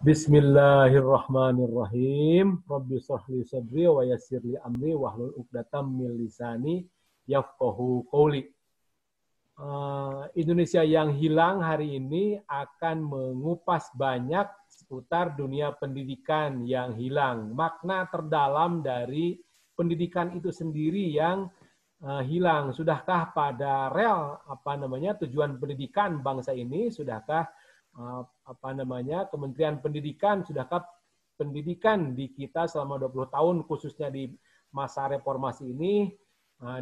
Bismillahirrahmanirrahim. Rabbi shrah li sadri wa yassir li amri wahlul 'uqdatam min lisani yafqahu qouli. Indonesia yang hilang hari ini akan mengupas banyak seputar dunia pendidikan yang hilang. Makna terdalam dari pendidikan itu sendiri yang hilang. Sudahkah pada rel tujuan pendidikan bangsa ini? Sudahkah Kementerian Pendidikan, sudahkah pendidikan di kita selama 20 tahun khususnya di masa reformasi ini,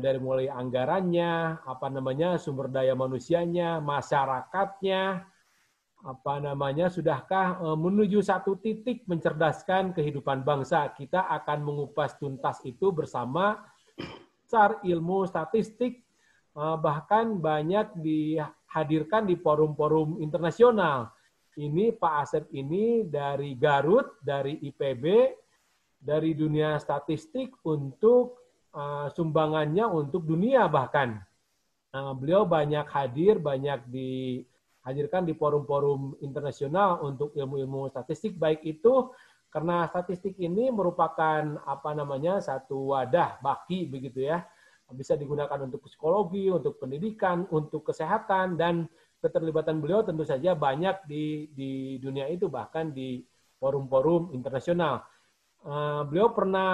dari mulai anggarannya, sumber daya manusianya, masyarakatnya, sudahkah menuju satu titik mencerdaskan kehidupan bangsa? Kita akan mengupas tuntas itu bersama besar ilmu statistik, bahkan banyak dihadirkan di forum-forum internasional. Ini Pak Asep ini dari Garut, dari IPB, dari dunia statistik untuk sumbangannya untuk dunia bahkan. Beliau banyak hadir, banyak dihadirkan di forum-forum internasional untuk ilmu-ilmu statistik, baik itu karena statistik ini merupakan satu wadah baki begitu ya. Bisa digunakan untuk psikologi, untuk pendidikan, untuk kesehatan, dan keterlibatan beliau tentu saja banyak di dunia itu, bahkan di forum-forum internasional. Beliau pernah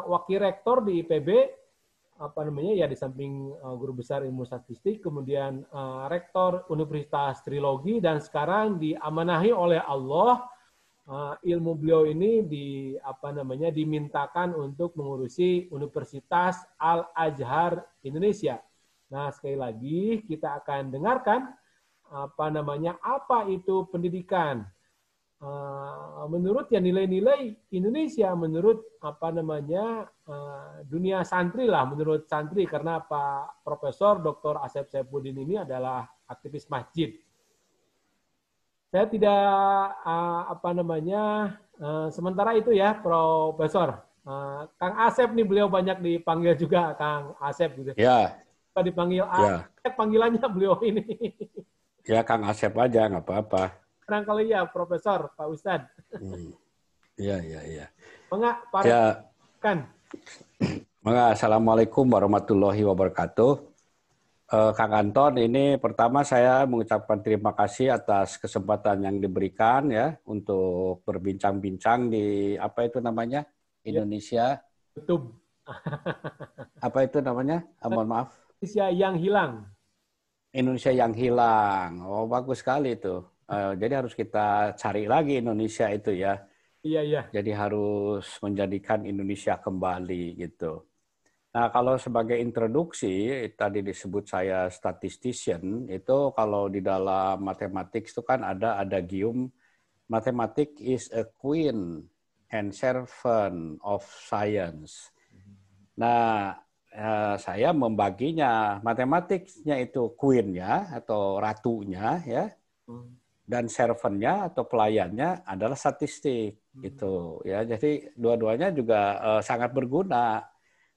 wakil rektor di IPB, di samping guru besar ilmu statistik, kemudian rektor Universitas Trilogi, dan sekarang diamanahi oleh Allah ilmu beliau ini dimintakan untuk mengurusi Universitas Al-Azhar Indonesia. Nah, sekali lagi kita akan dengarkan apa itu pendidikan. Menurut nilai-nilai Indonesia, menurut dunia santri lah, menurut santri, karena Pak Profesor Dr. Asep Saifuddin ini adalah aktivis masjid. Saya tidak sementara itu ya, Profesor. Kang Asep nih, beliau banyak dipanggil juga Kang Asep gitu. Ya. Dipanggil Ya. Asep, panggilannya beliau ini. Ya, Kang Asep aja, nggak apa-apa. Barangkali ya, Profesor, Pak Ustadz. Iya. Pak kan. Assalamualaikum warahmatullahi wabarakatuh. Kang Anton, ini pertama saya mengucapkan terima kasih atas kesempatan yang diberikan ya untuk berbincang-bincang di Indonesia. YouTube. Apa itu namanya? Mohon maaf. Indonesia yang hilang. Indonesia yang hilang. Oh, bagus sekali itu. Jadi harus kita cari lagi Indonesia itu ya. Iya. Jadi harus menjadikan Indonesia kembali gitu. Nah, kalau sebagai introduksi, tadi disebut saya statistician, itu kalau di dalam matematik itu kan ada adagium, mathematics is a queen and servant of science. Nah, saya membaginya, matematiknya itu queen-nya atau ratunya ya, dan servant-nya atau pelayannya adalah statistik gitu ya. Jadi dua-duanya juga sangat berguna.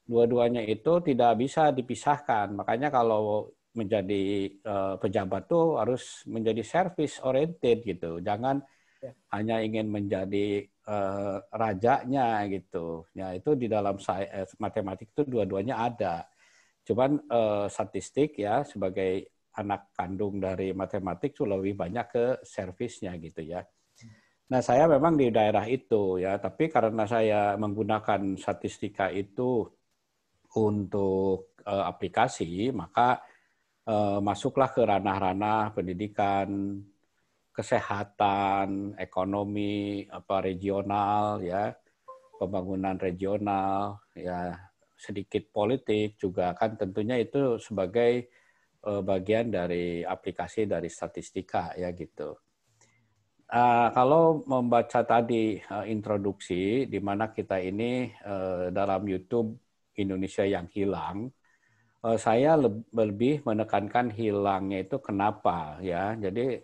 Dua-duanya itu tidak bisa dipisahkan. Makanya kalau menjadi pejabat tuh harus menjadi service oriented gitu. Jangan hanya ingin menjadi rajanya gitu. Ya, itu di dalam matematik itu dua-duanya ada. Cuman statistik ya sebagai anak kandung dari matematik itu lebih banyak ke servisnya gitu ya. Nah, saya memang di daerah itu ya, tapi karena saya menggunakan statistika itu untuk aplikasi, maka masuklah ke ranah-ranah pendidikan, kesehatan, ekonomi, regional, ya, pembangunan regional, ya, sedikit politik juga kan tentunya itu sebagai bagian dari aplikasi dari statistika ya gitu. Kalau membaca tadi introduksi di mana kita ini dalam YouTube Indonesia yang hilang, saya lebih menekankan hilangnya itu kenapa ya. Jadi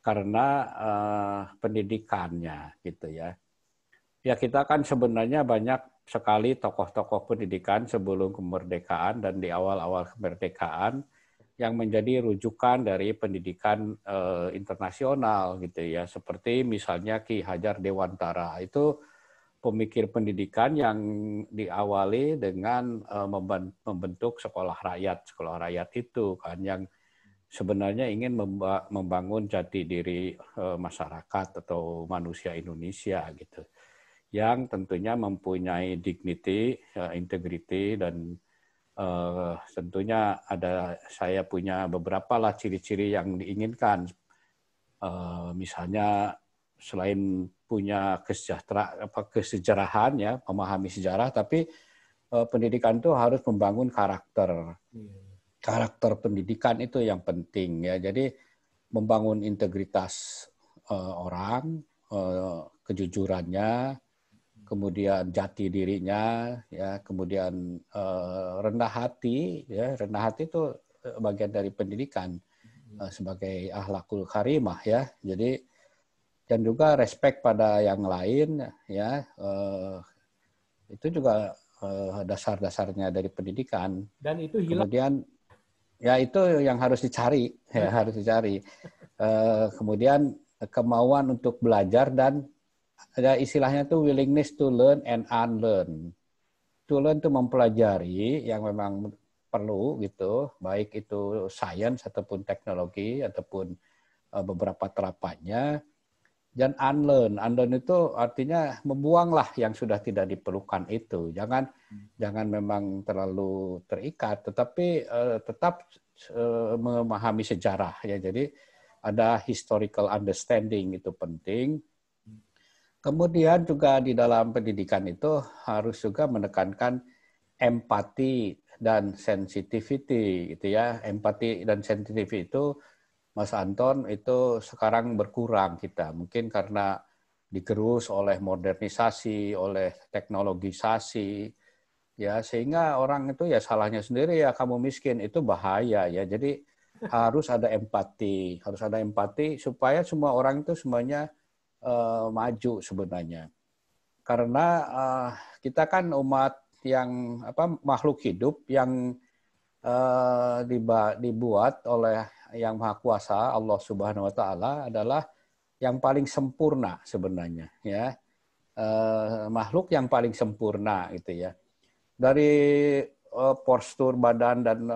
karena pendidikannya gitu ya. Ya kita kan sebenarnya banyak sekali tokoh-tokoh pendidikan sebelum kemerdekaan dan di awal-awal kemerdekaan yang menjadi rujukan dari pendidikan internasional gitu ya, seperti misalnya Ki Hajar Dewantara. Itu pemikir pendidikan yang diawali dengan membentuk sekolah rakyat. Sekolah rakyat itu kan yang sebenarnya ingin membangun jati diri masyarakat atau manusia Indonesia gitu, yang tentunya mempunyai dignity, integrity, dan tentunya saya punya beberapa lah ciri-ciri yang diinginkan. Misalnya selain punya kesejarahan ya, memahami sejarah, tapi pendidikan itu harus membangun karakter. Karakter pendidikan itu yang penting ya. Jadi membangun integritas orang, kejujurannya, kemudian jati dirinya, ya, kemudian rendah hati, ya, rendah hati itu bagian dari pendidikan sebagai akhlakul karimah, ya. Jadi dan juga respect pada yang lain, ya, itu juga dasar-dasarnya dari pendidikan. Dan itu hilang. Kemudian ya itu yang harus dicari, ya, harus dicari. Kemudian kemauan untuk belajar dan ada istilahnya tuh willingness to learn and unlearn. To learn itu mempelajari yang memang perlu gitu, baik itu sains ataupun teknologi ataupun beberapa terapannya. Dan unlearn, unlearn itu artinya membuanglah yang sudah tidak diperlukan itu. Jangan memang terlalu terikat, tetapi tetap memahami sejarah ya. Jadi ada historical understanding itu penting. Kemudian juga di dalam pendidikan itu harus juga menekankan empati dan sensitivity gitu ya. Empati dan sensitivity itu Mas Anton itu sekarang berkurang kita. Mungkin karena digerus oleh modernisasi, oleh teknologisasi, ya sehingga orang itu ya salahnya sendiri ya kamu miskin itu bahaya ya. Jadi harus ada empati supaya semua orang itu semuanya maju sebenarnya. Karena kita kan umat yang makhluk hidup yang dibuat oleh Yang Maha Kuasa, Allah Subhanahu wa taala adalah yang paling sempurna sebenarnya ya. Makhluk yang paling sempurna gitu ya. Dari postur badan dan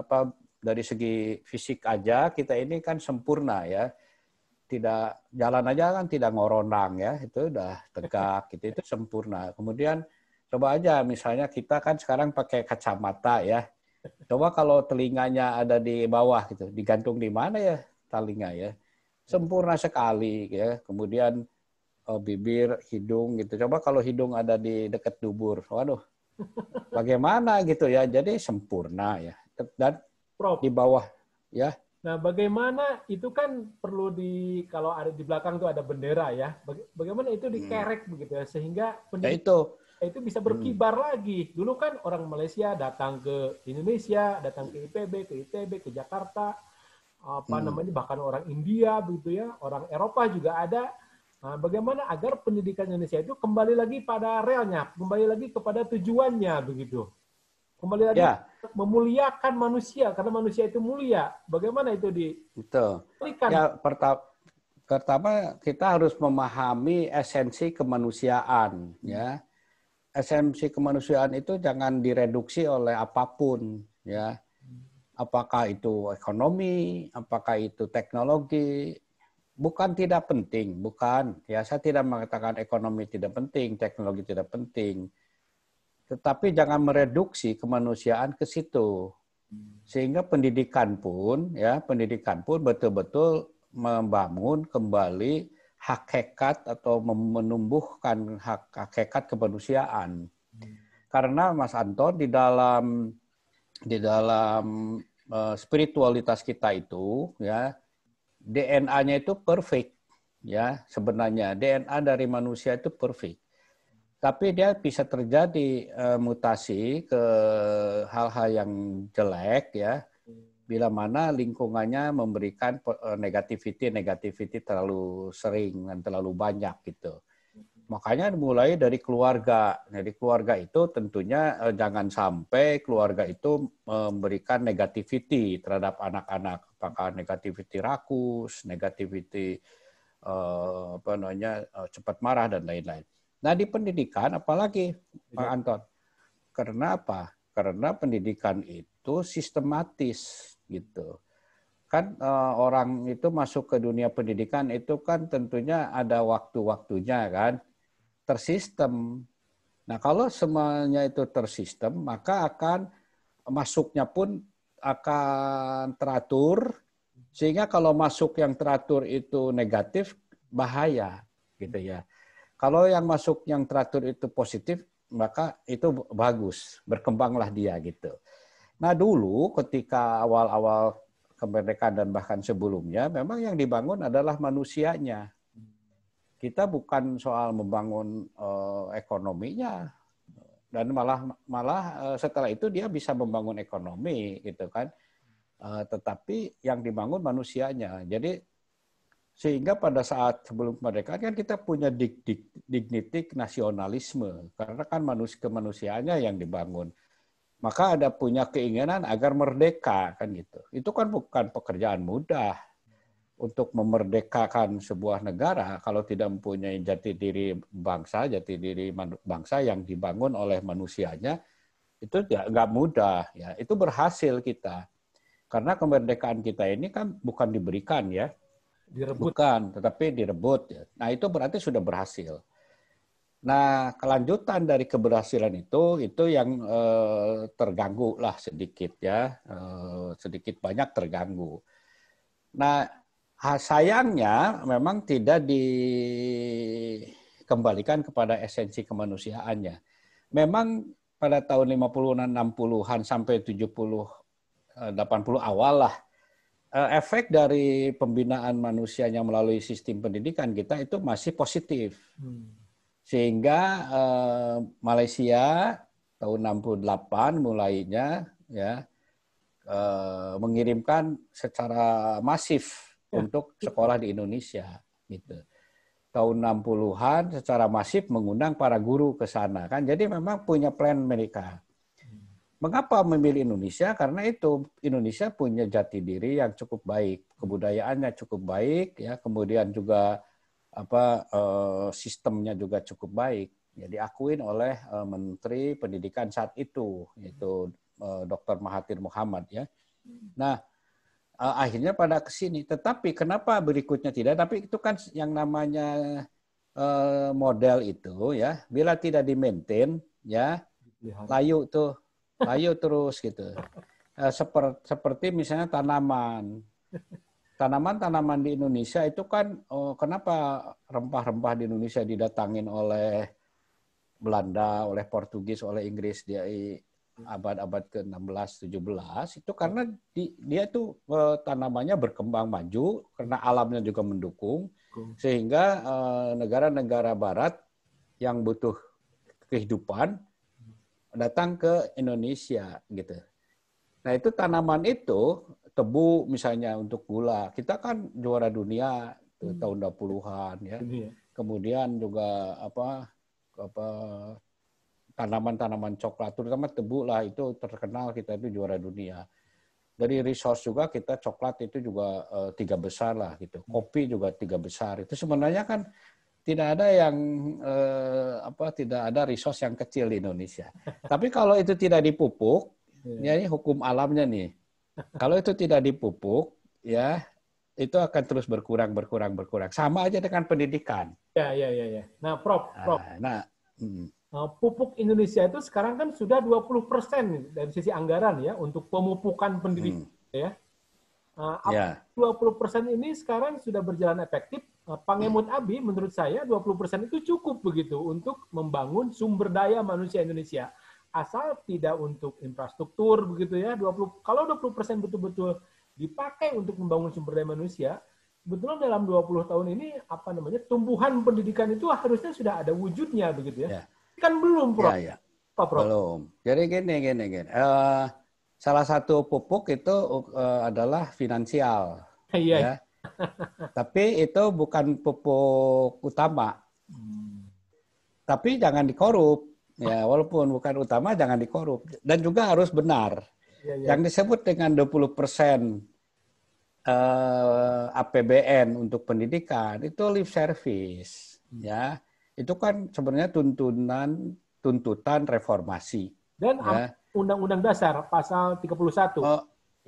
dari segi fisik aja kita ini kan sempurna ya. Tidak jalan aja kan tidak ngoronang ya, itu udah tegak gitu, itu sempurna. Kemudian coba aja misalnya kita kan sekarang pakai kacamata ya. Coba kalau telinganya ada di bawah gitu, digantung di mana ya telinga ya? Sempurna sekali ya. Kemudian bibir, hidung gitu. Coba kalau hidung ada di dekat dubur, waduh, bagaimana gitu ya? Jadi sempurna ya. Dan di bawah ya. Nah, bagaimana itu kan perlu kalau ada di belakang tuh ada bendera ya. Bagaimana itu dikerek begitu ya sehingga pendidikan itu bisa berkibar lagi. Dulu kan orang Malaysia datang ke Indonesia, datang ke IPB, ke ITB, ke Jakarta, bahkan orang India begitu ya, orang Eropa juga ada. Nah, bagaimana agar pendidikan Indonesia itu kembali lagi pada relnya, kembali lagi kepada tujuannya begitu. Kembali lagi memuliakan manusia karena manusia itu mulia. Bagaimana itu diberikan? Ya, pertama kita harus memahami esensi kemanusiaan ya. Esensi kemanusiaan itu jangan direduksi oleh apapun ya. Apakah itu ekonomi, apakah itu teknologi, bukan tidak penting, bukan. Ya, saya tidak mengatakan ekonomi tidak penting, teknologi tidak penting. Tetapi jangan mereduksi kemanusiaan ke situ. Sehingga pendidikan pun betul-betul membangun kembali hakikat atau menumbuhkan hakikat kemanusiaan. Karena Mas Anton di dalam spiritualitas kita itu ya DNA-nya itu perfect ya, sebenarnya DNA dari manusia itu perfect. Tapi dia bisa terjadi mutasi ke hal-hal yang jelek ya, bila mana lingkungannya memberikan negativity terlalu sering dan terlalu banyak gitu. Makanya mulai dari keluarga. Jadi keluarga itu tentunya jangan sampai keluarga itu memberikan negativity terhadap anak-anak. Apakah negativity rakus, negativity cepat marah dan lain-lain. Nah di pendidikan apalagi Pak Anton? Karena apa? Karena pendidikan itu sistematis gitu. Kan orang itu masuk ke dunia pendidikan itu kan tentunya ada waktu-waktunya kan, tersistem. Nah kalau semuanya itu tersistem, maka akan masuknya pun akan teratur, sehingga kalau masuk yang teratur itu negatif, bahaya gitu ya. Kalau yang masuk yang teratur itu positif, maka itu bagus, berkembanglah dia gitu. Nah dulu ketika awal-awal kemerdekaan dan bahkan sebelumnya, memang yang dibangun adalah manusianya. Kita bukan soal membangun ekonominya, dan malah setelah itu dia bisa membangun ekonomi gitu kan. Tetapi yang dibangun manusianya. Jadi sehingga pada saat sebelum kemerdekaan kan kita punya dignity nasionalisme, karena kan kemanusiaannya yang dibangun. Maka ada punya keinginan agar merdeka kan gitu. Itu kan bukan pekerjaan mudah untuk memerdekakan sebuah negara kalau tidak mempunyai jati diri bangsa yang dibangun oleh manusianya, itu nggak mudah ya. Itu berhasil kita karena kemerdekaan kita ini kan bukan diberikan ya, Direbut. bukan, tetapi direbut ya. Nah itu berarti sudah berhasil. Nah, kelanjutan dari keberhasilan itu yang terganggu lah sedikit ya, sedikit banyak terganggu. Nah, sayangnya memang tidak dikembalikan kepada esensi kemanusiaannya. Memang pada tahun 50-an, 60-an sampai 70, 80 awal lah, efek dari pembinaan manusianya melalui sistem pendidikan kita itu masih positif. Sehingga Malaysia tahun 68 mulainya ya mengirimkan secara masif untuk sekolah di Indonesia gitu. Tahun 60-an secara masif mengundang para guru ke sana kan. Jadi memang punya plan mereka. Mengapa memilih Indonesia? Karena itu Indonesia punya jati diri yang cukup baik, kebudayaannya cukup baik ya, kemudian juga sistemnya juga cukup baik. Ya, diakuin oleh Menteri Pendidikan saat itu, yaitu Dr. Mahathir Muhammad ya. Nah, akhirnya pada ke sini. Tetapi kenapa berikutnya tidak? Tapi itu kan yang namanya model itu ya, bila tidak di-maintain ya, layu terus gitu. Seperti misalnya tanaman di Indonesia itu kan kenapa rempah-rempah di Indonesia didatangin oleh Belanda, oleh Portugis, oleh Inggris di abad-abad ke-16, 17 itu karena dia itu tanamannya berkembang maju karena alamnya juga mendukung sehingga negara-negara barat yang butuh kehidupan datang ke Indonesia gitu. Nah, itu tanaman itu tebu misalnya untuk gula. Kita kan juara dunia tahun 20-an ya. Kemudian juga tanaman-tanaman coklat terutama tebu lah itu terkenal, kita itu juara dunia. Dari resource juga kita coklat itu juga 3 besar lah gitu. Kopi juga 3 besar. Itu sebenarnya kan tidak ada yang tidak ada resource yang kecil di Indonesia. Tapi kalau itu tidak dipupuk, ya ini hukum alamnya nih. Kalau itu tidak dipupuk, ya itu akan terus berkurang. Sama aja dengan pendidikan. Ya. Nah, Prof. Pupuk Indonesia itu sekarang kan sudah 20% dari sisi anggaran ya untuk pemupukan pendidikan ya. 20% ini sekarang sudah berjalan efektif. Pangemut Abi menurut saya 20% itu cukup begitu untuk membangun sumber daya manusia Indonesia. Asal tidak untuk infrastruktur begitu ya. Kalau 20% betul-betul dipakai untuk membangun sumber daya manusia, sebetulnya dalam 20 tahun ini tumbuhan pendidikan itu harusnya sudah ada wujudnya begitu ya. Kan belum, Prof. Ya. Prof. Belum. Jadi gini. Salah satu pupuk itu adalah finansial. Ya. Tapi itu bukan pupuk utama. Tapi jangan dikorup. Ya, walaupun bukan utama, jangan dikorup. Dan juga harus benar. Yang disebut dengan 20% APBN untuk pendidikan itu lip service. Ya, itu kan sebenarnya tuntutan reformasi. Dan Ya. Undang-Undang Dasar pasal 31.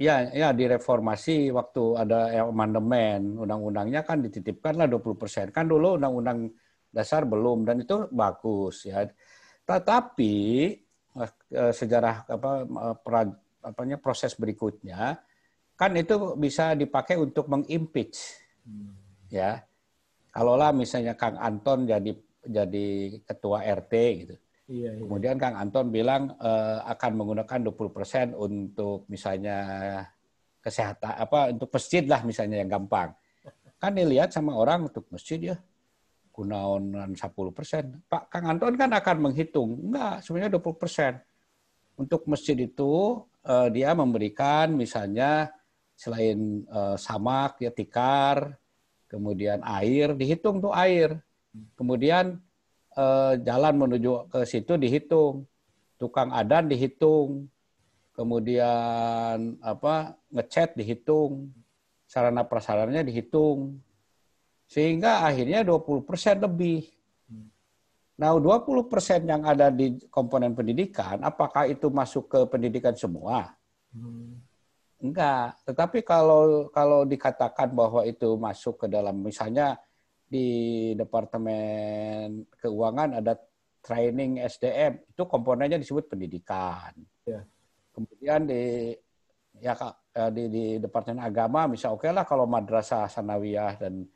Ya, di reformasi waktu ada amandemen, undang-undangnya kan dititipkanlah 20%. Kan dulu undang-undang dasar belum, dan itu bagus ya. Tetapi sejarah proses berikutnya kan itu bisa dipakai untuk mengimpeach. Ya. Kalaulah misalnya Kang Anton jadi ketua RT gitu. Iya. Kemudian Kang Anton bilang akan menggunakan 20% untuk misalnya kesehatan, untuk masjid lah misalnya yang gampang. Kan dilihat sama orang untuk masjid ya, kunaonan 10%. Pak Kang Anton kan akan menghitung, enggak, sebenarnya 20%. Untuk masjid itu dia memberikan misalnya selain samak, ya tikar, kemudian air, dihitung tuh air. Kemudian jalan menuju ke situ dihitung, tukang adan dihitung, kemudian ngecat dihitung, sarana prasarannya dihitung, sehingga akhirnya 20% lebih. Nah, 20% yang ada di komponen pendidikan, apakah itu masuk ke pendidikan semua? Enggak. Tetapi kalau dikatakan bahwa itu masuk ke dalam, misalnya di Departemen Keuangan ada training SDM, itu komponennya disebut pendidikan. Ya. Kemudian di Departemen Agama, misal oke lah kalau Madrasah Sanawiyah dan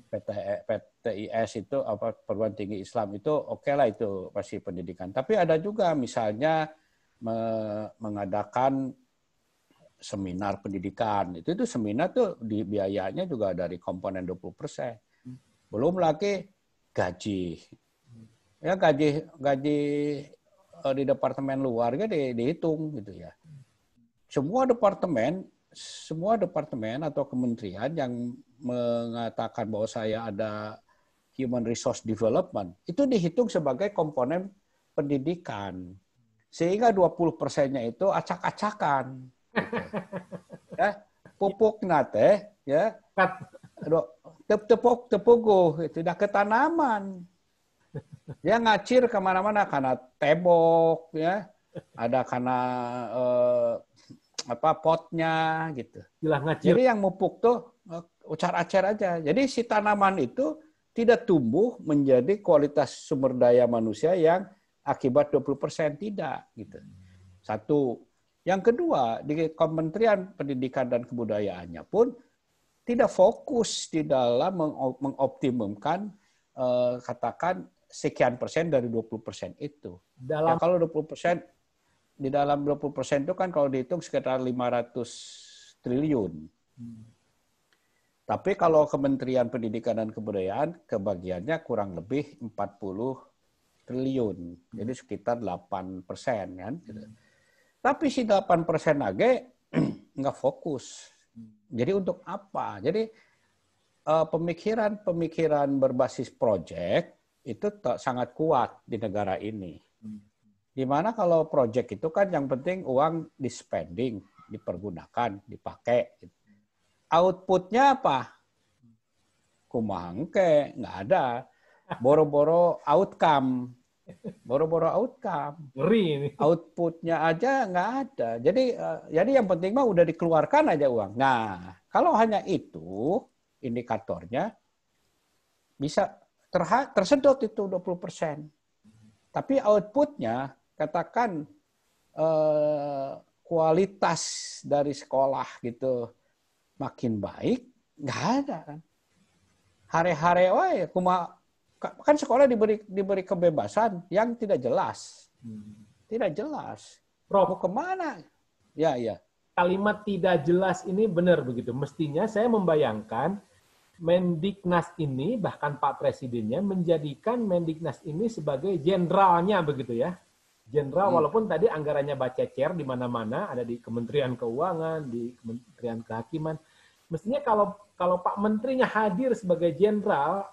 PTIS itu perguruan tinggi Islam itu oke lah, itu pasti pendidikan. Tapi ada juga misalnya mengadakan seminar pendidikan. Itu seminar tuh biayanya juga dari komponen 20%. Belum lagi gaji. Ya gaji di departemen luar dihitung gitu ya. Semua departemen atau kementerian yang mengatakan bahwa saya ada human resource development itu dihitung sebagai komponen pendidikan. Sehingga 20%-nya itu acak-acakan. Gitu. Ya, pupuk nate ya. Tepuk itu udah ke tanaman. Dia ngacir kemana-mana karena tebok ya, ada karena potnya gitu. Jadi yang mupuk tuh ucar-acar aja. Jadi si tanaman itu tidak tumbuh menjadi kualitas sumber daya manusia yang akibat 20% tidak gitu. Satu. Yang kedua, di Kementerian Pendidikan dan Kebudayaannya pun tidak fokus di dalam mengoptimumkan katakan sekian persen dari 20% itu. Ya, kalau 20% di dalam 20% itu kan kalau dihitung sekitar 500 triliun. Tapi kalau Kementerian Pendidikan dan Kebudayaan kebagiannya kurang lebih 40 triliun. Jadi sekitar 8% kan. Tapi si 8% lagi nggak fokus. Jadi untuk apa? Jadi pemikiran berbasis proyek itu sangat kuat di negara ini. Di mana kalau proyek itu kan yang penting uang di spending, dipergunakan, dipakai. Outputnya apa? Kumangke, nggak ada. Boro-boro outcome. Ngeri ini. Outputnya aja nggak ada. Jadi yang penting mah udah dikeluarkan aja uang. Nah, kalau hanya itu indikatornya bisa tersedot itu 20%. Tapi outputnya katakan kualitas dari sekolah gitu makin baik, nggak ada kan. Hare-hare wae kan sekolah diberi kebebasan yang tidak jelas. Tidak jelas. Prof, mau kemana? Ya. Kalimat tidak jelas ini benar begitu. Mestinya saya membayangkan Mendiknas ini, bahkan Pak Presidennya menjadikan Mendiknas ini sebagai jenderalnya begitu ya. Jenderal walaupun tadi anggarannya bacecer di mana-mana, ada di Kementerian Keuangan, di Kementerian Kehakiman. Mestinya kalau Pak Menterinya hadir sebagai jenderal,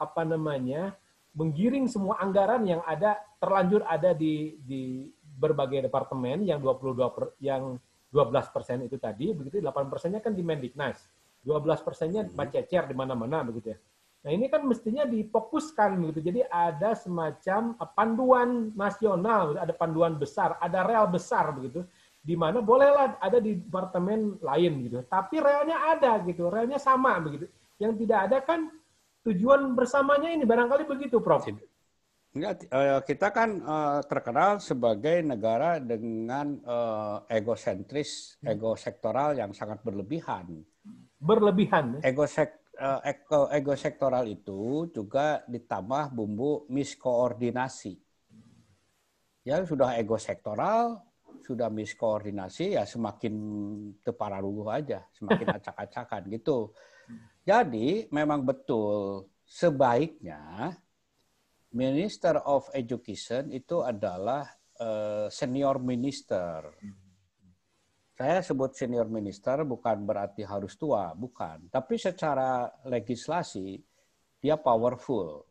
menggiring semua anggaran yang ada terlanjur ada di berbagai departemen yang 12% itu tadi, begitu 8%-nya kan di Mendiknas, 12%-nya bacecer di mana-mana begitu ya. Nah ini kan mestinya difokuskan begitu. Jadi ada semacam panduan nasional, ada panduan besar, ada rel besar begitu, di mana bolehlah ada di departemen lain gitu. Tapi relnya ada gitu, relnya sama begitu. Yang tidak ada kan tujuan bersamanya ini barangkali begitu, Prof. Enggak, kita kan terkenal sebagai negara dengan egosentris, egosektoral yang sangat berlebihan. Berlebihan. Egosektoral itu juga ditambah bumbu miskoordinasi. Ya sudah egosektoral, sudah miskoordinasi, ya semakin tepararuh aja, semakin acak-acakan gitu. Jadi memang betul sebaiknya Minister of Education itu adalah senior minister. Saya sebut senior minister bukan berarti harus tua, bukan. Tapi secara legislasi dia powerful,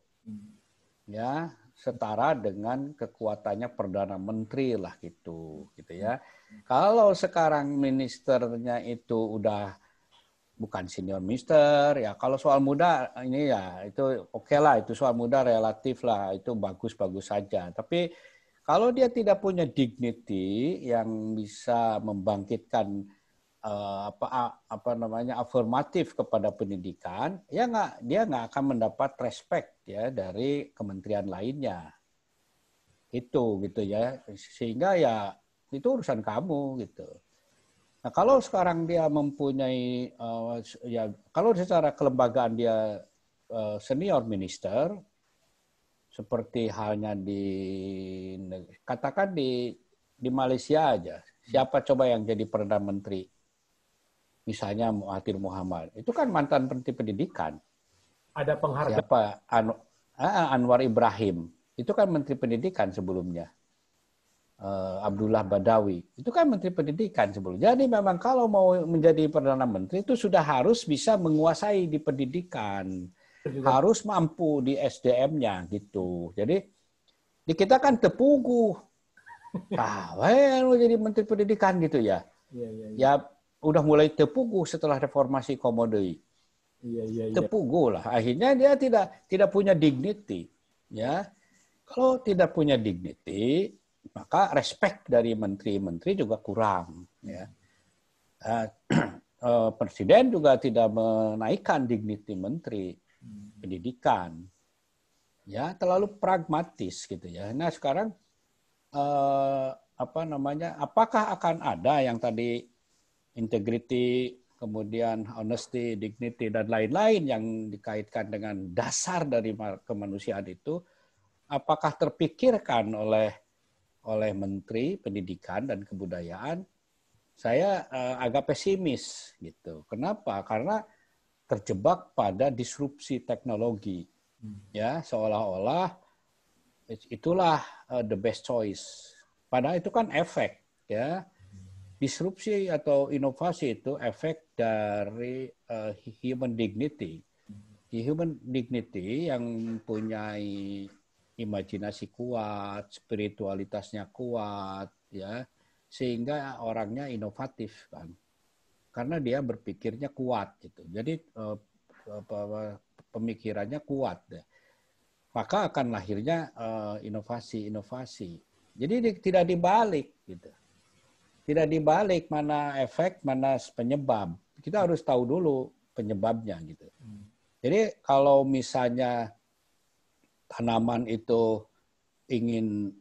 ya setara dengan kekuatannya perdana menteri lah gitu ya. Kalau sekarang ministernya itu udah bukan senior minister, ya kalau soal muda ini ya itu oke lah, itu soal muda relatif lah, itu bagus-bagus saja. Tapi kalau dia tidak punya dignity yang bisa membangkitkan afirmatif kepada pendidikan, ya dia nggak akan mendapat respect ya dari kementerian lainnya. Itu gitu ya, sehingga ya itu urusan kamu gitu. Nah, kalau sekarang dia mempunyai, kalau secara kelembagaan dia senior minister, seperti halnya katakan di Malaysia aja, siapa coba yang jadi Perdana Menteri? Misalnya Mahathir Mohamad, itu kan mantan Menteri Pendidikan. Ada penghargaan. Siapa? Anwar Ibrahim, itu kan Menteri Pendidikan sebelumnya. Abdullah Badawi, itu kan Menteri Pendidikan sebelumnya. Jadi memang kalau mau menjadi Perdana Menteri itu sudah harus bisa menguasai di pendidikan, harus mampu di SDM-nya gitu. Jadi di kita kan tepuguh, mau jadi Menteri Pendidikan gitu ya. Ya udah mulai tepuguh setelah reformasi Komodo. Tepuguh lah. Akhirnya dia tidak punya dignity, ya. Kalau tidak punya dignity, maka respect dari menteri-menteri juga kurang. Ya. Presiden juga tidak menaikkan dignity menteri pendidikan. Ya, terlalu pragmatis gitu ya. Nah sekarang apakah akan ada yang tadi integrity, kemudian honesty, dignity dan lain-lain yang dikaitkan dengan dasar dari kemanusiaan itu? Apakah terpikirkan oleh Menteri Pendidikan dan Kebudayaan? Saya agak pesimis gitu. Kenapa? Karena terjebak pada disrupsi teknologi. Ya, seolah-olah itulah the best choice. Padahal itu kan efek, ya. Disrupsi atau inovasi itu efek dari human dignity. Human dignity yang mempunyai imajinasi kuat, spiritualitasnya kuat, ya, sehingga orangnya inovatif kan, karena dia berpikirnya kuat gitu. Jadi pemikirannya kuat, ya. Maka akan lahirnya inovasi-inovasi. Jadi tidak dibalik gitu, tidak dibalik mana efek mana penyebab. Kita harus tahu dulu penyebabnya gitu. Jadi kalau misalnya tanaman itu ingin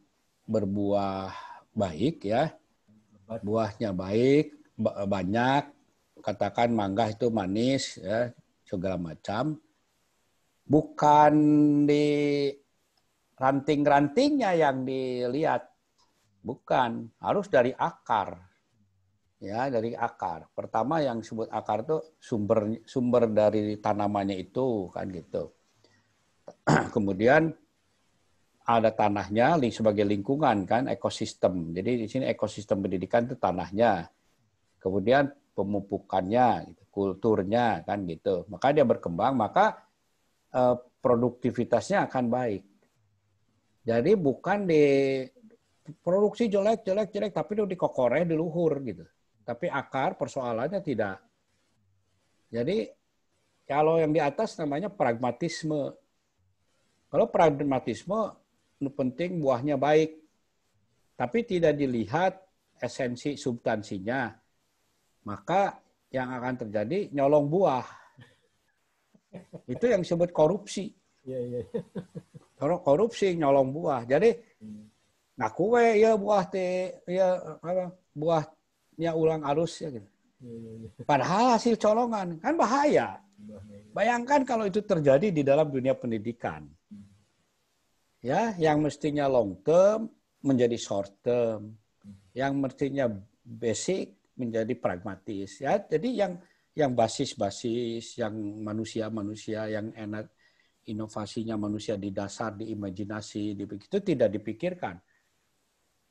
berbuah baik ya, buahnya baik, banyak, katakan mangga itu manis ya, segala macam, bukan di ranting-rantingnya yang dilihat, bukan, harus dari akar. Ya, dari akar. Pertama yang disebut akar itu sumber dari tanamannya itu kan gitu. Kemudian ada tanahnya sebagai lingkungan kan, ekosistem. Jadi di sini ekosistem pendidikan itu tanahnya. Kemudian pemupukannya, kulturnya kan gitu. Maka dia berkembang, maka produktivitasnya akan baik. Jadi bukan di produksi jelek, tapi itu dikokoreh di luhur gitu. Tapi akar persoalannya tidak. Jadi kalau yang di atas namanya pragmatisme. Kalau pragmatisme itu penting buahnya baik, tapi tidak dilihat esensi substansinya, maka yang akan terjadi nyolong buah. Itu yang disebut korupsi. Kalau korupsi nyolong buah. Jadi ngaku we ya buah teh ya apa buahnya ulang arus ya gitu. Padahal hasil colongan kan bahaya. Bayangkan kalau itu terjadi di dalam dunia pendidikan. Ya, yang mestinya long term menjadi short term. Yang mestinya basic menjadi pragmatis ya. Jadi yang basis-basis, yang manusia-manusia yang enak inovasinya manusia di dasar, di imajinasi, itu tidak dipikirkan.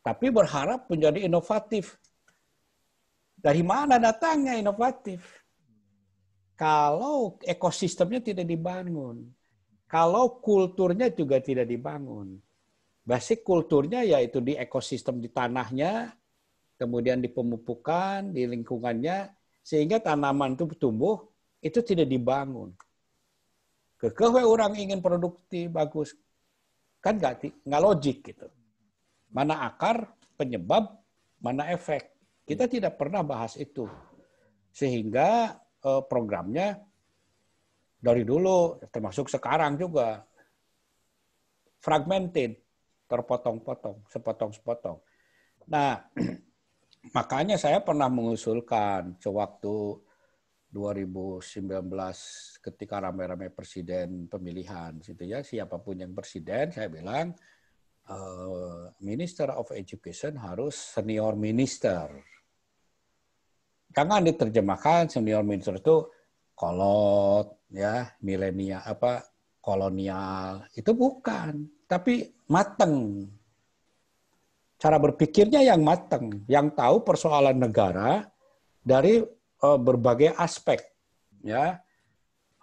Tapi berharap menjadi inovatif. Dari mana datangnya inovatif? Kalau ekosistemnya tidak dibangun. Kalau kulturnya juga tidak dibangun. Basic kulturnya yaitu di ekosistem di tanahnya, kemudian di pemupukan, di lingkungannya, sehingga tanaman itu tumbuh, itu tidak dibangun. Kekeh orang ingin produktif, bagus. Kan nggak logik gitu. Mana akar, penyebab, mana efek. Kita tidak pernah bahas itu. Sehingga programnya dari dulu, termasuk sekarang juga, fragmented, terpotong-potong, sepotong-sepotong. Nah, makanya saya pernah mengusulkan sewaktu 2019 ketika ramai-ramai presiden pemilihan, gitu ya, siapapun yang presiden, saya bilang Minister of Education harus senior minister. Jangan diterjemahkan senior minister itu kolot, ya, milenial apa kolonial, itu bukan, tapi mateng. Cara berpikirnya yang mateng, yang tahu persoalan negara dari berbagai aspek, ya,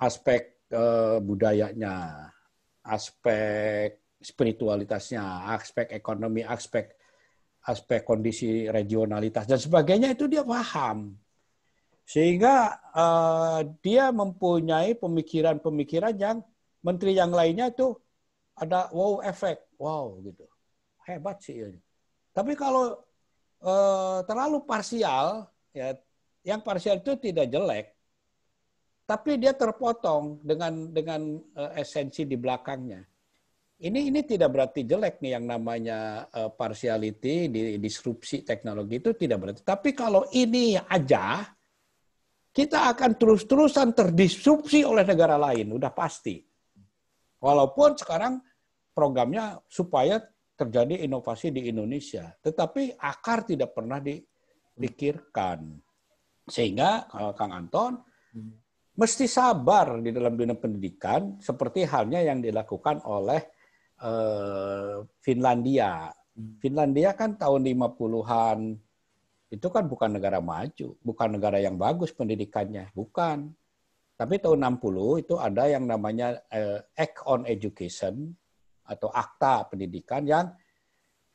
aspek budayanya, aspek spiritualitasnya, aspek ekonomi, aspek kondisi regionalitas dan sebagainya itu dia paham. Sehingga dia mempunyai pemikiran-pemikiran yang menteri yang lainnya tuh ada wow efek, wow gitu. Hebat sih ini. Tapi kalau terlalu parsial, ya, yang parsial itu tidak jelek, tapi dia terpotong dengan esensi di belakangnya. Ini tidak berarti jelek nih yang namanya partiality, disrupsi teknologi itu tidak berarti. Tapi kalau ini aja, kita akan terus-terusan terdisrupsi oleh negara lain, udah pasti. Walaupun sekarang programnya supaya terjadi inovasi di Indonesia, tetapi akar tidak pernah dipikirkan. Sehingga kalau Kang Anton mesti sabar di dalam dunia pendidikan, seperti halnya yang dilakukan oleh Finlandia. Finlandia kan tahun 50-an itu kan bukan negara maju, bukan negara yang bagus pendidikannya, bukan. Tapi tahun 60 itu ada yang namanya Act on Education atau Akta Pendidikan yang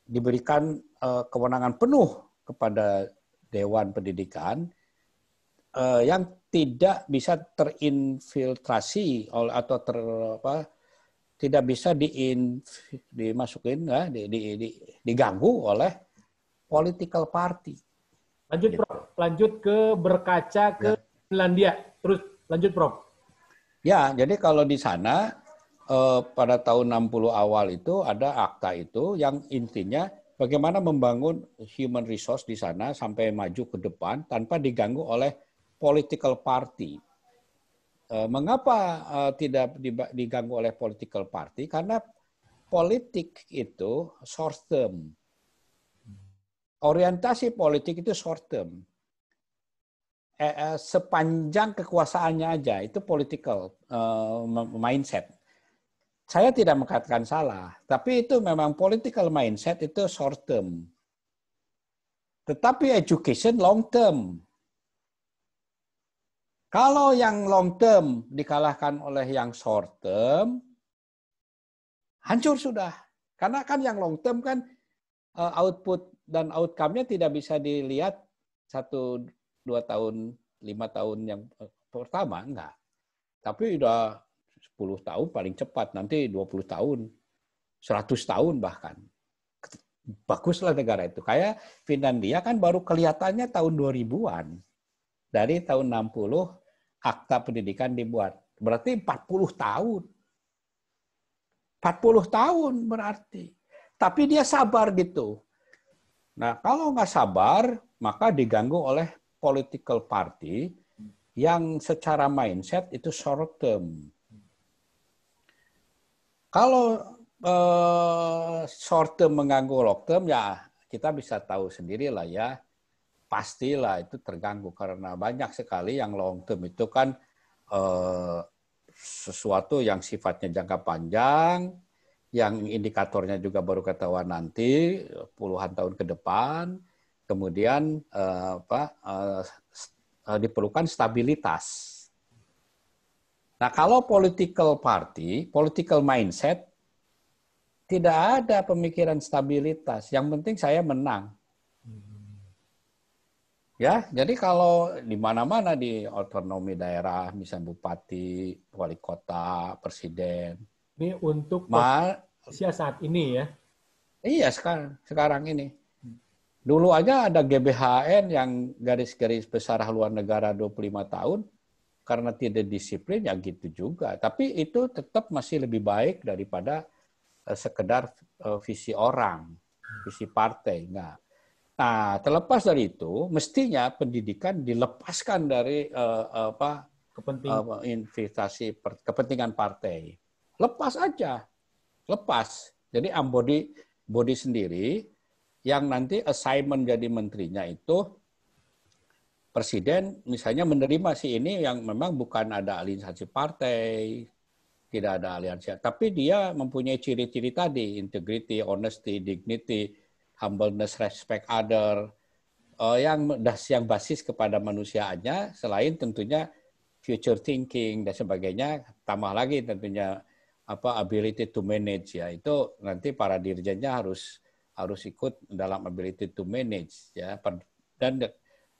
diberikan kewenangan penuh kepada Dewan Pendidikan yang tidak bisa terinfiltrasi atau tidak bisa dimasukin, diganggu oleh political party. Lanjut, gitu. Prof. Lanjut ke berkaca ke Finlandia. Terus lanjut, Prof. Ya, jadi kalau di sana pada tahun 60 awal itu ada akta itu yang intinya bagaimana membangun human resource di sana sampai maju ke depan tanpa diganggu oleh political party. Mengapa tidak diganggu oleh political party? Karena politik itu short term. Orientasi politik itu short term. Sepanjang kekuasaannya aja, itu political mindset. Saya tidak mengatakan salah, tapi itu memang political mindset itu short term. Tetapi education long term. Kalau yang long term dikalahkan oleh yang short term, hancur sudah. Karena kan yang long term kan output dan outcome-nya tidak bisa dilihat 1, 2 tahun, 5 tahun yang pertama, enggak. Tapi udah 10 tahun paling cepat, nanti 20 tahun, 100 tahun bahkan. Baguslah negara itu. Kayak Finlandia kan baru kelihatannya tahun 2000-an. Dari tahun 60, akta pendidikan dibuat. Berarti 40 tahun. 40 tahun berarti. Tapi dia sabar gitu. Nah, kalau nggak sabar, maka diganggu oleh political party yang secara mindset itu short term. Kalau short term mengganggu long term, ya kita bisa tahu sendiri lah ya, pastilah itu terganggu karena banyak sekali yang long term itu kan sesuatu yang sifatnya jangka panjang, yang indikatornya juga baru ketahuan nanti puluhan tahun ke depan, kemudian diperlukan stabilitas. Nah, kalau political party, political mindset, tidak ada pemikiran stabilitas. Yang penting saya menang. Ya, jadi kalau di mana-mana di otonomi daerah, misalnya bupati, wali kota, presiden. Ini untuk Indonesia saat ini ya. Iya, sekarang ini. Dulu aja ada GBHN yang garis-garis besar haluan negara 25 tahun, karena tidak disiplin ya gitu juga. Tapi itu tetap masih lebih baik daripada sekedar visi orang, visi partai. Nah, terlepas dari itu, mestinya pendidikan dilepaskan dari investasi kepentingan partai. Lepas aja, lepas. Jadi body sendiri yang nanti assignment jadi menterinya itu presiden misalnya menerima si ini yang memang bukan ada aliansi partai, tidak ada aliansi, tapi dia mempunyai ciri-ciri tadi, integrity, honesty, dignity, humbleness, respect other, yang basis kepada manusiaannya, selain tentunya future thinking dan sebagainya, tambah lagi tentunya ability to manage ya, itu nanti para dirjennya harus ikut dalam ability to manage ya, dan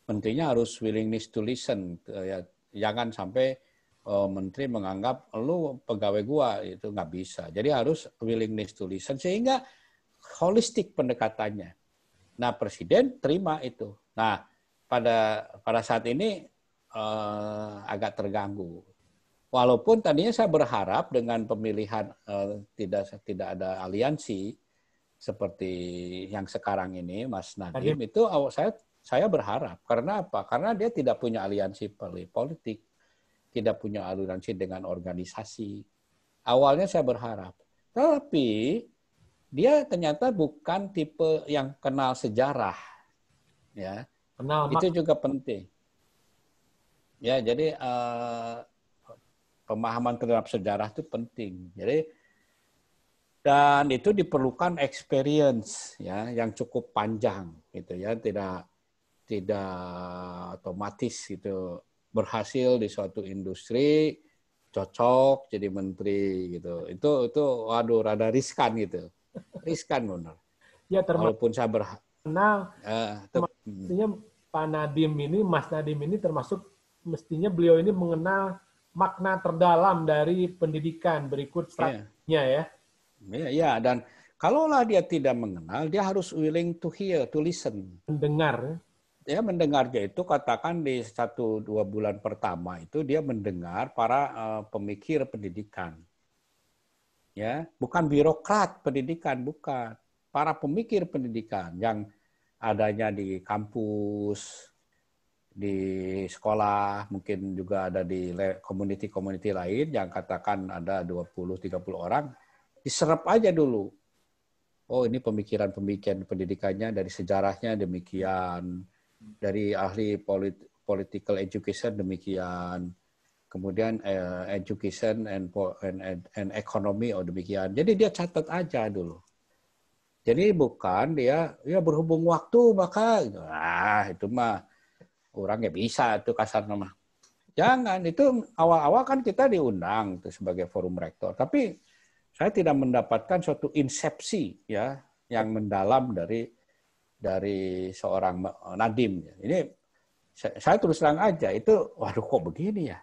menterinya harus willingness to listen ya, jangan sampai menteri menganggap lu pegawai gua, itu nggak bisa. Jadi harus willingness to listen sehingga holistik pendekatannya. Nah, presiden terima itu. Nah, pada saat ini agak terganggu. Walaupun tadinya saya berharap dengan pemilihan tidak ada aliansi seperti yang sekarang ini, Mas Nadiem, itu saya berharap. Karena apa? Karena dia tidak punya aliansi politik, tidak punya aliansi dengan organisasi. Awalnya saya berharap. Tapi dia ternyata bukan tipe yang kenal sejarah. Ya. Itu juga penting. Ya, jadi pemahaman terhadap sejarah itu penting. Dan itu diperlukan experience ya yang cukup panjang gitu ya, tidak otomatis gitu berhasil di suatu industri cocok jadi menteri gitu. Itu waduh rada riskan gitu. Riskan benar. Ya, walaupun saya mestinya Pak Nadiem ini, Mas Nadiem ini termasuk mestinya beliau ini mengenal makna terdalam dari pendidikan berikut strateginya ya. Iya, dan kalaulah dia tidak mengenal, dia harus willing to hear, to listen. Mendengar. Ya, mendengarnya itu katakan di 1-2 bulan pertama itu dia mendengar para pemikir pendidikan. Ya, bukan birokrat pendidikan, bukan. Para pemikir pendidikan yang adanya di kampus, di sekolah, mungkin juga ada di community lain yang katakan ada 20-30 orang, diserap aja dulu. Oh, ini pemikiran-pemikiran pendidikannya dari sejarahnya demikian, dari ahli political education demikian, kemudian education and economy demikian. Jadi dia catat aja dulu. Jadi bukan dia berhubung waktu maka itu mah orang nggak bisa itu kasar nama. Jangan, itu awal-awal kan kita diundang tuh sebagai forum rektor, tapi saya tidak mendapatkan suatu insepsi ya yang mendalam dari seorang Nadiem. Ini saya terus terang aja itu, waduh kok begini ya.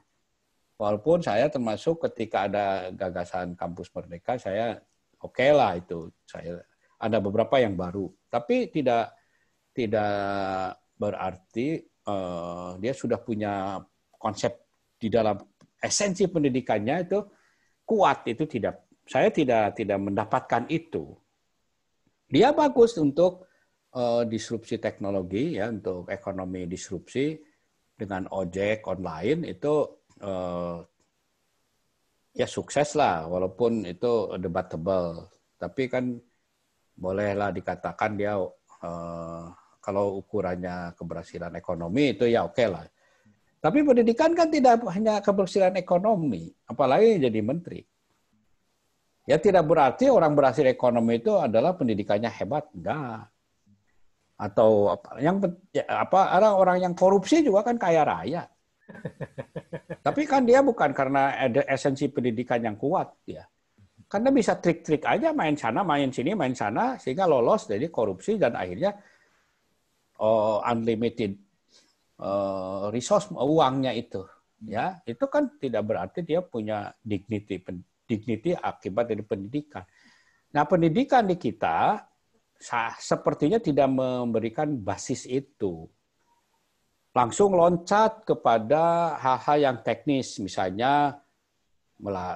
Walaupun saya termasuk ketika ada gagasan kampus merdeka, saya oke lah itu. Saya ada beberapa yang baru, tapi tidak berarti dia sudah punya konsep di dalam esensi pendidikannya itu kuat, itu tidak. Saya tidak mendapatkan itu. Dia bagus untuk disrupsi teknologi ya, untuk ekonomi disrupsi dengan ojek online itu ya sukses lah, walaupun itu debatable. Tapi kan bolehlah dikatakan dia kalau ukurannya keberhasilan ekonomi itu ya oke lah. Tapi pendidikan kan tidak hanya keberhasilan ekonomi, apalagi jadi menteri. Ya tidak berarti orang berhasil ekonomi itu adalah pendidikannya hebat, enggak. Atau ada orang yang korupsi juga kan kaya raya. Tapi kan dia bukan karena ada esensi pendidikan yang kuat ya. Karena bisa trik-trik aja main sana, main sini, main sana sehingga lolos dari korupsi dan akhirnya unlimited resource uangnya itu. Ya, itu kan tidak berarti dia punya dignity akibat dari pendidikan. Nah, pendidikan di kita sepertinya tidak memberikan basis itu. Langsung loncat kepada hal-hal yang teknis, misalnya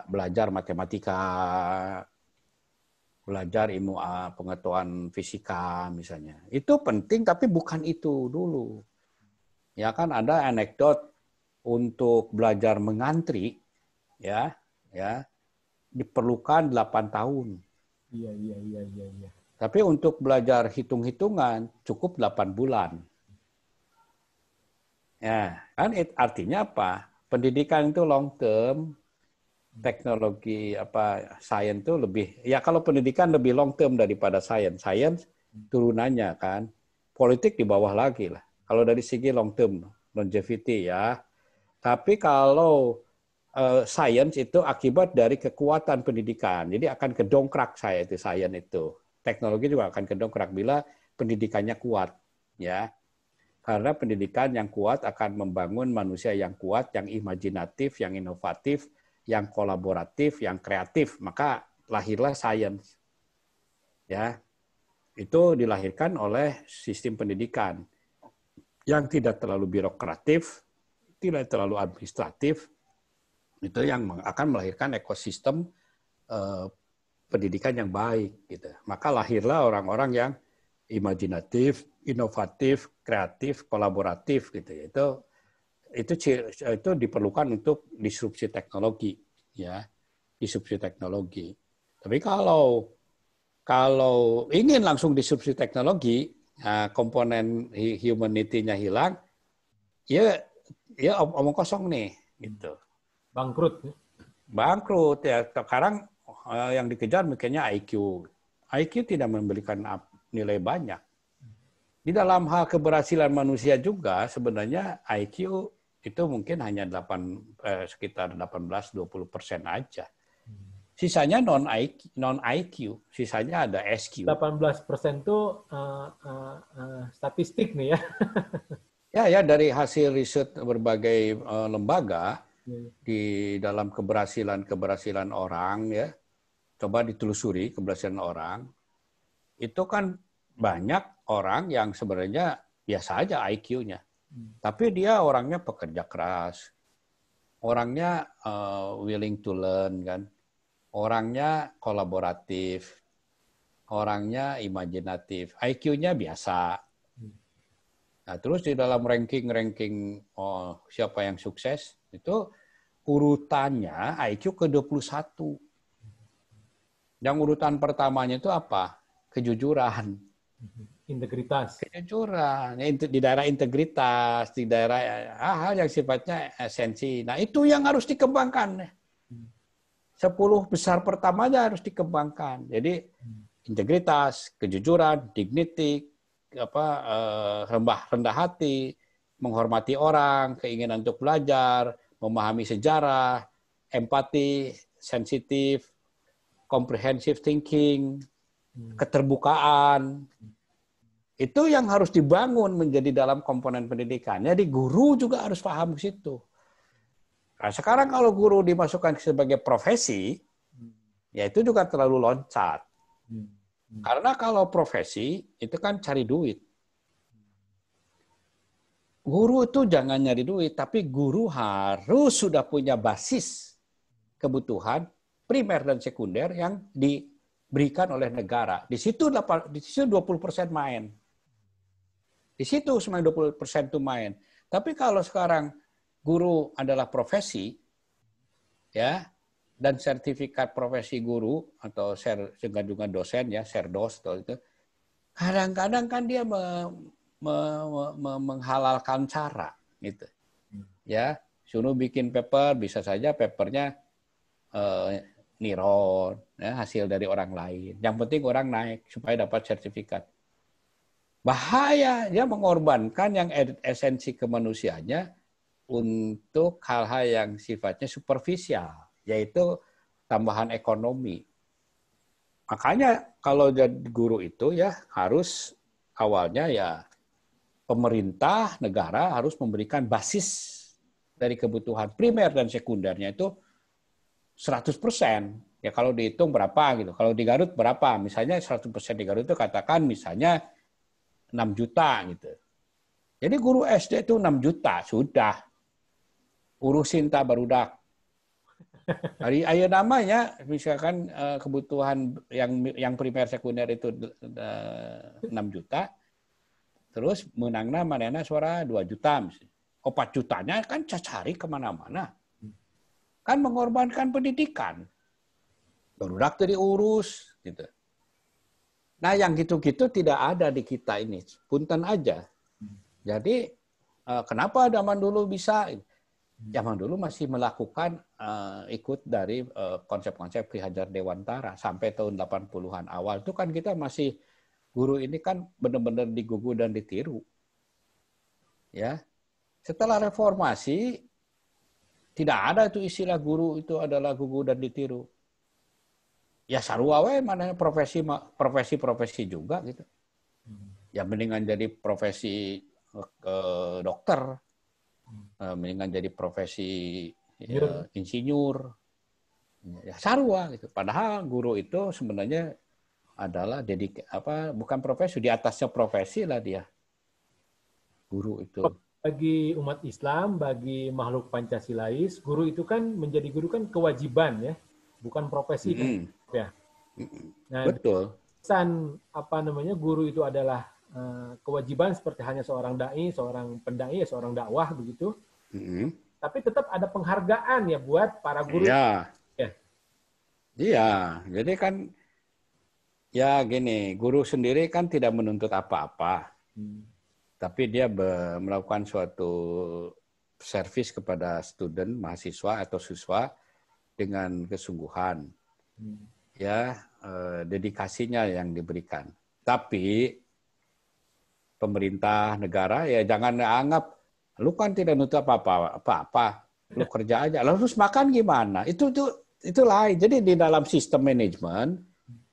belajar matematika, belajar ilmu pengetahuan fisika misalnya. Itu penting, tapi bukan itu dulu. Ya kan ada anekdot untuk belajar mengantri, ya diperlukan 8 tahun. Iya. Tapi untuk belajar hitung-hitungan cukup 8 bulan. Ya, kan artinya apa? Pendidikan itu long term, teknologi sains itu lebih, ya kalau pendidikan lebih long term daripada sains. Sains turunannya kan, politik di bawah lagi lah. Kalau dari segi long term, longevity ya. Tapi kalau sains itu akibat dari kekuatan pendidikan. Jadi akan kedongkrak sains itu. Teknologi juga akan kedongkrak bila pendidikannya kuat, ya. Karena pendidikan yang kuat akan membangun manusia yang kuat, yang imajinatif, yang inovatif, yang kolaboratif, yang kreatif. Maka lahirlah sains. Ya. Itu dilahirkan oleh sistem pendidikan yang tidak terlalu birokratif, tidak terlalu administratif. Itu yang akan melahirkan ekosistem pendidikan yang baik gitu. Maka lahirlah orang-orang yang imajinatif, inovatif, kreatif, kolaboratif gitu. Itu diperlukan untuk disrupsi teknologi ya. Disrupsi teknologi. Tapi kalau ingin langsung disrupsi teknologi, komponen humanity-nya hilang, ya omong kosong nih gitu. Bangkrut ya. Sekarang yang dikejar mikirnya IQ. IQ tidak memberikan nilai banyak. Di dalam hal keberhasilan manusia juga sebenarnya IQ itu mungkin hanya sekitar 18-20% aja. Sisanya non IQ, sisanya ada SQ. 18% itu statistik nih ya. Ya dari hasil riset berbagai lembaga di dalam keberhasilan orang ya. Coba ditelusuri keberhasilan orang. Itu kan banyak orang yang sebenarnya biasa aja IQ-nya. Tapi dia orangnya pekerja keras. Orangnya willing to learn kan. Orangnya kolaboratif. Orangnya imajinatif. IQ-nya biasa. Nah, terus di dalam ranking siapa yang sukses, itu urutannya IQ ke-21. Yang urutan pertamanya itu apa? Kejujuran. Integritas. Kejujuran. Di daerah integritas, di daerah hal yang sifatnya esensi. Nah, itu yang harus dikembangkan. 10 besar pertamanya harus dikembangkan. Jadi integritas, kejujuran, dignity, rendah hati, menghormati orang, keinginan untuk belajar, memahami sejarah, empati, sensitif, comprehensive thinking, keterbukaan. Itu yang harus dibangun menjadi dalam komponen pendidikan. Jadi guru juga harus paham ke situ. Nah, sekarang kalau guru dimasukkan sebagai profesi, ya itu juga terlalu loncat. Karena kalau profesi, itu kan cari duit. Guru itu jangan nyari duit, tapi guru harus sudah punya basis kebutuhan primer dan sekunder yang diberikan oleh negara. Di situ 20% main. Di situ semuanya 20% itu main. Tapi kalau sekarang guru adalah profesi, ya, dan sertifikat profesi guru atau juga dosen ya, serdos atau itu, kadang-kadang kan dia menghalalkan cara, gitu. Ya, suruh bikin paper, bisa saja papernya niron, ya, hasil dari orang lain. Yang penting orang naik supaya dapat sertifikat. Bahaya, dia mengorbankan yang esensi kemanusiaannya untuk hal-hal yang sifatnya superficial, yaitu tambahan ekonomi. Makanya kalau jadi guru itu ya harus awalnya ya pemerintah, negara harus memberikan basis dari kebutuhan primer dan sekundernya itu 100%. Ya kalau dihitung berapa gitu. Kalau di Garut berapa? Misalnya 100% di Garut itu katakan misalnya 6 juta gitu. Jadi guru SD itu 6 juta sudah. Urusin tak barudak. Hari ayo namanya misalkan kebutuhan yang primer sekunder itu 6 juta. Terus menangna manena suara 2 juta misalnya. 4 jutanya kan cari kemana-mana. Kan mengorbankan pendidikan. Barudak tadi urus gitu. Nah, yang gitu-gitu tidak ada di kita ini. Punten aja. Jadi kenapa zaman dulu bisa? Zaman dulu masih melakukan ikut dari konsep-konsep Ki Hajar Dewantara sampai tahun 80-an awal itu kan kita masih guru ini kan benar-benar digugu dan ditiru. Ya. Setelah reformasi tidak ada itu istilah guru itu adalah gugu dan ditiru. Ya sarua we mana profesi juga gitu. Ya mendingan jadi profesi dokter, mendingan jadi profesi insinyur. Ya sarua gitu. Padahal guru itu sebenarnya adalah bukan profesi, di atasnya profesi lah dia. Guru itu. Bagi umat Islam, bagi makhluk Pancasilais, guru itu kan menjadi guru kan kewajiban ya, bukan profesi kan ya. Nah, betul. Pesan guru itu adalah kewajiban seperti hanya seorang dai, seorang pendai, seorang dakwah begitu. Tapi tetap ada penghargaan ya buat para guru. Ya. Ya. Iya, jadi kan ya gini, guru sendiri kan tidak menuntut apa-apa. Tapi dia melakukan suatu servis kepada student, mahasiswa atau siswa dengan kesungguhan. Ya, dedikasinya yang diberikan. Tapi pemerintah, negara ya jangan anggap lu kan tidak nuntut apa-apa. Lu kerja aja. Lalu terus makan gimana? Itu lain. Jadi di dalam sistem manajemen,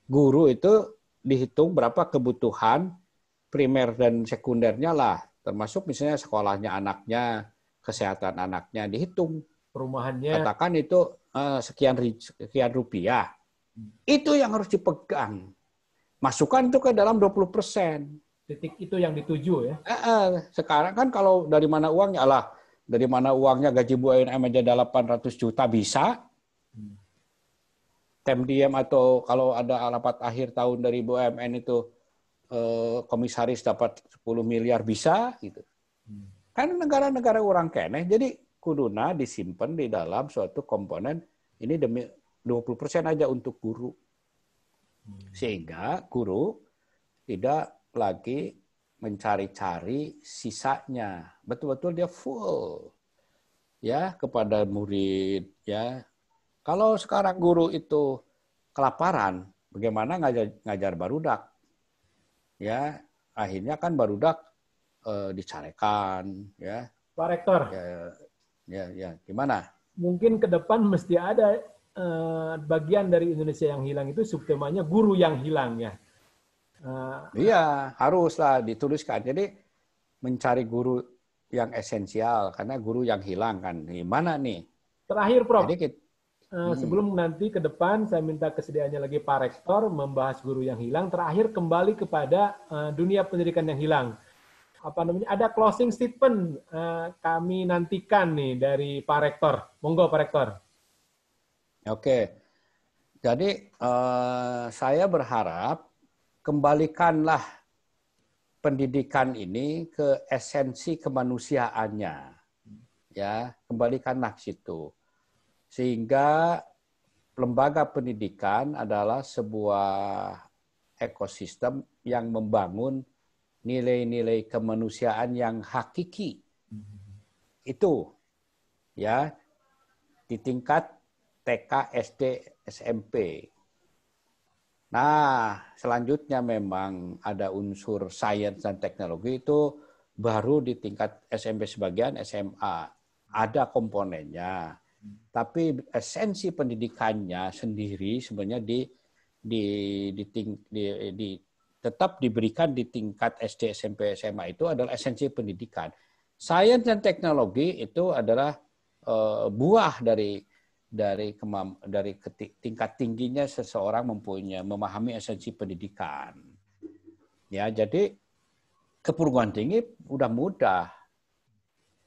guru itu dihitung berapa kebutuhan primer dan sekundernya lah, termasuk misalnya sekolahnya anaknya, kesehatan anaknya dihitung. Perumahannya. Katakan itu sekian rupiah. Itu yang harus dipegang. Masukkan itu ke dalam 20%. Titik itu yang dituju ya. Sekarang kan kalau dari mana uangnya? Dari mana uangnya gaji BUMN aja 800 juta bisa. Temdiem atau kalau ada rapat akhir tahun dari BUMN itu komisaris dapat 10 miliar bisa gitu. Kan negara-negara orang keneh, jadi kuduna disimpan di dalam suatu komponen ini demi 20% aja untuk guru. Sehingga guru tidak lagi mencari-cari sisanya. Betul-betul dia full ya kepada murid ya. Kalau sekarang guru itu kelaparan, bagaimana ngajar barudak? Ya, akhirnya kan barudak dicarekan ya. Pak Rektor. Ya, gimana? Mungkin ke depan mesti ada bagian dari Indonesia yang hilang itu subtemanya guru yang hilang ya. Iya, haruslah dituliskan. Jadi mencari guru yang esensial karena guru yang hilang kan. Gimana nih? Terakhir, Prof. Jadi kita, sebelum nanti ke depan saya minta kesediaannya lagi Pak Rektor membahas guru yang hilang. Terakhir kembali kepada dunia pendidikan yang hilang. Apa namanya? Ada closing statement kami nantikan nih dari Pak Rektor. Monggo Pak Rektor. Oke. Jadi saya berharap kembalikanlah pendidikan ini ke esensi kemanusiaannya. Ya, kembalikanlah ke situ. Sehingga lembaga pendidikan adalah sebuah ekosistem yang membangun nilai-nilai kemanusiaan yang hakiki. Itu ya di tingkat TK, SD, SMP. Nah, selanjutnya memang ada unsur sains dan teknologi itu baru di tingkat SMP sebagian, SMA. Ada komponennya. Tapi esensi pendidikannya sendiri sebenarnya tetap diberikan di tingkat SD, SMP, SMA itu adalah esensi pendidikan. Sains dan teknologi itu adalah buah dari tingkat tingginya seseorang memahami esensi pendidikan. Ya, jadi ke perguruan tinggi udah mudah.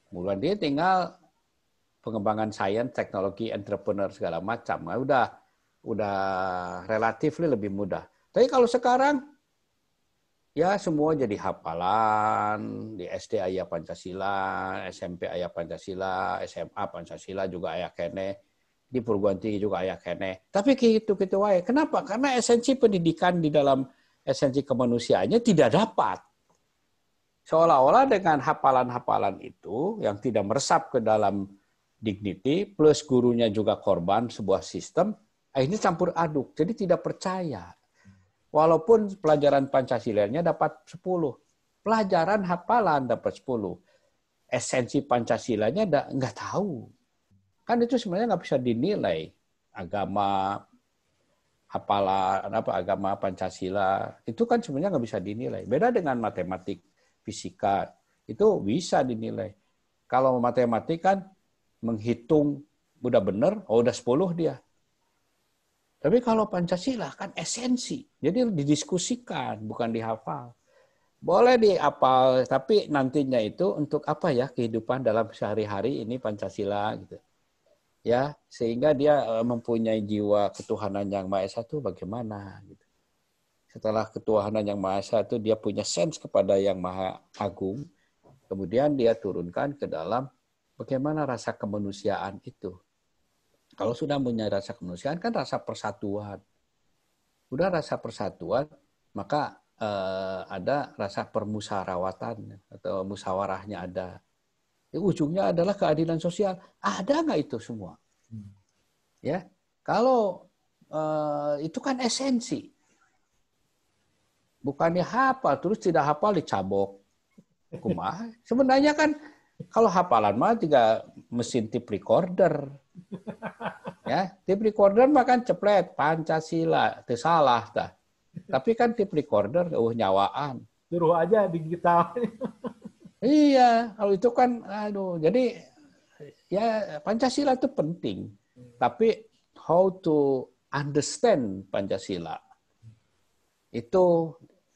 Perguruan tinggi tinggal pengembangan sains, teknologi, entrepreneur segala macam. Nah, udah relatif lebih mudah. Tapi kalau sekarang ya semua jadi hafalan, di SD aya Pancasila, SMP aya Pancasila, SMA Pancasila juga aya kene. Di perguruan tinggi juga aya kene. Tapi gitu-gitu wae. Kenapa? Karena esensi pendidikan di dalam esensi kemanusiaannya tidak dapat. Seolah-olah dengan hafalan-hafalan itu yang tidak meresap ke dalam dignity plus gurunya juga korban sebuah sistem, akhirnya campur aduk. Jadi tidak percaya. Walaupun pelajaran Pancasila-nya dapat 10, pelajaran hafalan dapat 10. Esensi Pancasila-nya nggak tahu. Kan itu sebenarnya nggak bisa dinilai. Agama, hafalan, agama Pancasila, itu kan sebenarnya nggak bisa dinilai. Beda dengan matematik, fisika, itu bisa dinilai. Kalau matematik kan menghitung, udah benar, udah 10 dia. Tapi kalau Pancasila kan esensi, jadi didiskusikan, bukan dihafal. Boleh dihafal, tapi nantinya itu untuk apa ya kehidupan dalam sehari-hari ini Pancasila gitu. Ya, sehingga dia mempunyai jiwa ketuhanan yang Maha Esa itu bagaimana gitu. Setelah ketuhanan yang Maha Esa itu dia punya sense kepada yang Maha Agung, kemudian dia turunkan ke dalam bagaimana rasa kemanusiaan itu. Kalau sudah punya rasa kemanusiaan kan rasa persatuan. Udah rasa persatuan, maka ada rasa permusyawaratan atau musyawarahnya ada. Ujungnya adalah keadilan sosial. Ada nggak itu semua? Ya, kalau itu kan esensi. Bukannya hafal, terus tidak hafal dicabok. Kumaha? Sebenarnya kan kalau hafalan mah juga mesin tape recorder. Ya, tape recorder mah kan ceplet Pancasila, itu salah dah. Tapi kan tape recorder nyawaan. Suruh aja digital. Iya, kalau itu kan, jadi ya Pancasila itu penting. Tapi how to understand Pancasila itu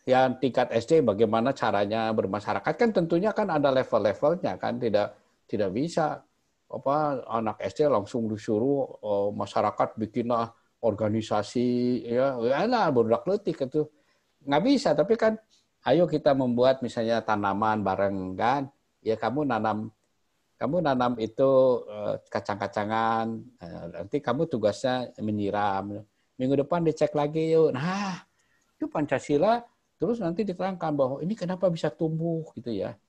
yang tingkat SD bagaimana caranya bermasyarakat kan tentunya kan ada level-levelnya kan tidak bisa anak SD langsung disuruh masyarakat bikinlah organisasi ya lah budak letik itu nggak bisa tapi kan ayo kita membuat misalnya tanaman bareng kan, ya kamu nanam itu kacang-kacangan, nanti kamu tugasnya menyiram. Minggu depan dicek lagi yuk. Nah, itu Pancasila, terus nanti diterangkan bahwa ini kenapa bisa tumbuh gitu ya.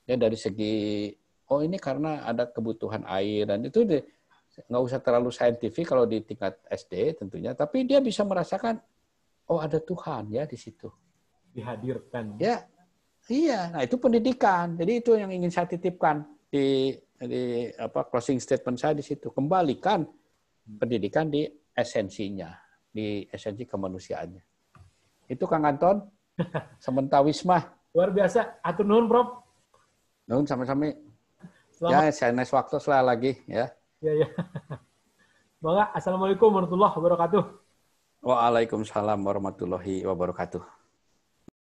Ya dari segi, ini karena ada kebutuhan air dan itu nggak usah terlalu saintifik kalau di tingkat SD tentunya, tapi dia bisa merasakan, ada Tuhan ya di situ. Dihadirkan. Ya, iya. Nah itu pendidikan. Jadi itu yang ingin saya titipkan di closing statement saya di situ. Kembalikan pendidikan di esensinya, di esensi kemanusiaannya. Itu Kang Anton, Sementawisma. Luar biasa. Atur nuhun, Prof. Nuhun sama-sama. Selamat. Ya, saya next waktu lagi ya. Ya, ya. Bangga. Assalamualaikum warahmatullahi wabarakatuh. Waalaikumsalam warahmatullahi wabarakatuh.